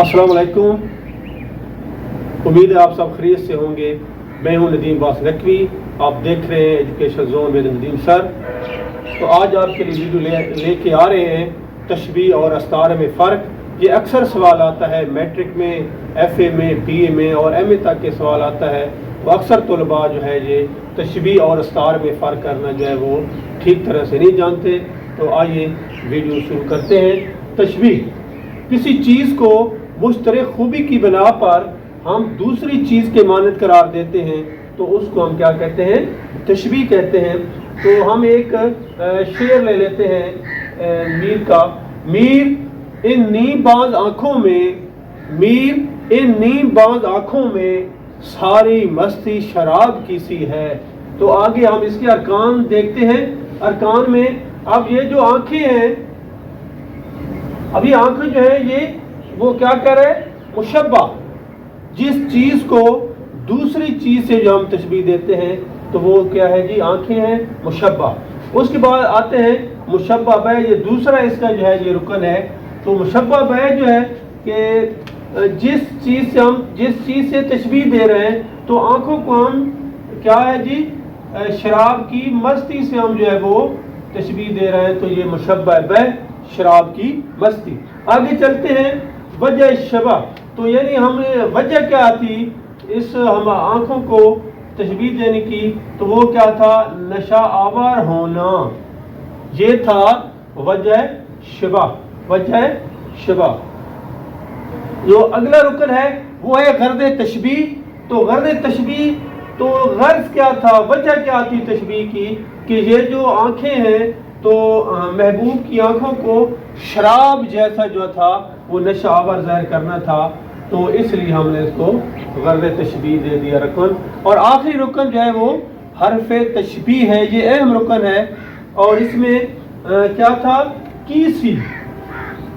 अस्सलाम वालेकुम। उम्मीद है आप सब खैरियत से होंगे। मैं हूं नदीम बास नकवी, आप देख रहे हैं education zone with Nadeem sir. तो आज आपके लिए वीडियो लेके आ रहे हैं तशबीह और अस्तारे में फ़र्क। ये अक्सर सवाल आता है मैट्रिक में, FA में, BA में और MA तक के सवाल आता है। तो अक्सर तलबा जो है ये तशबीह और अस्तार में फ़र्क करना जो है वो ठीक तरह से नहीं जानते। तो आइए वीडियो शुरू करते हैं। तशबीह, किसी चीज़ को मुश्तरक खूबी की बिना पर हम दूसरी चीज़ के मानद करार देते हैं तो उसको हम क्या कहते हैं? तशबीह कहते हैं। तो हम एक शेर ले लेते हैं मीर का। मीर इन नीम बाज आँखों में, मीर इन नीम बाज आँखों में सारी मस्ती शराब की सी है। तो आगे हम इसके अरकान देखते हैं। अरकान में अब ये जो आँखें हैं, अब ये आँखें जो है ये वो क्या कर रहे हैं? मुशब्बा, जिस चीज़ को दूसरी चीज़ से जो हम तशबीह देते हैं तो वो क्या है जी? आँखें हैं, मुशब्बा। उसके बाद आते हैं मुशब्बा बै, ये दूसरा इसका जो है ये रुकन है। तो मुशब्बा बै जो है कि जिस चीज़ से तशबीह दे रहे हैं तो आँखों को हम क्या है जी? शराब की मस्ती से हम जो है वो तशबीह दे रहे हैं। तो ये मुशब्बा बै, शराब की मस्ती। आगे चलते हैं वजह शबा। तो यानी हम वजह क्या थी इस हम आँखों को तशबीह देने की? तो वो क्या था? नशा आवर होना, ये था वजह शबा। वजह शबा। जो अगला रुकन है वो है गर्द तशबीह। तो गर्द तशबीह, तो गर्ज क्या था, वजह क्या थी तशबीह की? कि ये जो आँखें हैं तो महबूब की आँखों को शराब जैसा जो था वो नशा आवर ज़ाहिर करना था। तो इसलिए हमने इसको गर्द तशबीह दे दिया रुकन। और आखिरी रुकन जो है वो हरफ तशबीह है। ये अहम रुकन है। और इसमें क्या था? कीसी।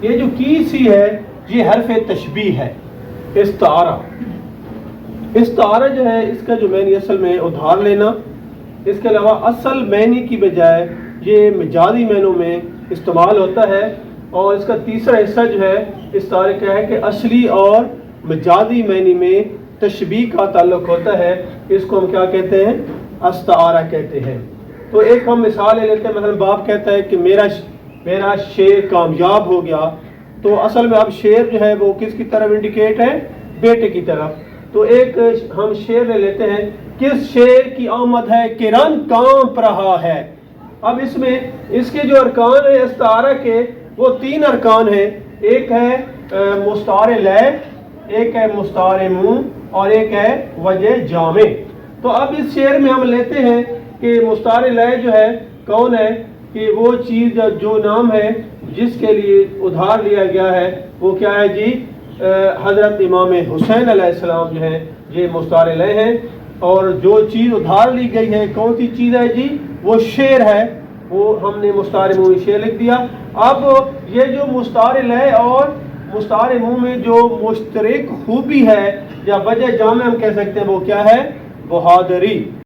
ये जो कीसी है ये हरफ तशबीह है। इस्तारा, इस्तारा जो है इसका जो मैनी असल में उधार लेना, इसके अलावा असल मैनी की बजाय ये मजाजी मैनों में इस्तेमाल होता है। और इसका तीसरा हिस्सा जो है इस्तारे का है कि असली और मजाजी मैनी में तशबीह का ताल्लुक होता है। इसको हम क्या कहते हैं? अस्तारा कहते हैं। तो एक हम मिसाल ले लेते हैं। मतलब बाप कहता है कि मेरा शेर कामयाब हो गया। तो असल में अब शेर जो है वो किसकी तरफ इंडिकेट है? बेटे की तरफ। तो एक हम शेर ले लेते हैं। किस शेर की आमद है कि रंग कांप रहा है। अब इसमें इसके जो अरकान है इस्तारा के वो 3 अरकान हैं। एक है मुस्तारे लय, एक है मुस्तारे मुंह और एक है वजह जामे। तो अब इस शेर में हम लेते हैं कि मुस्तारे लय जो है कौन है? कि वो चीज़ जो नाम है जिसके लिए उधार लिया गया है वो क्या है जी? हज़रत इमाम हुसैन अलैहिस्सलाम जो है ये मुस्तारे लय हैं। और जो चीज़ उधार ली गई है कौन सी चीज़ है जी? वो शेर है। वो हमने मुस्तारे मुंह में शेर लिख दिया। अब ये जो मुस्तारे लय और मुस्तारे मुंह में जो मुश्तरक खूबी है या वजह जामे हम कह सकते हैं वो क्या है? बहादुरी।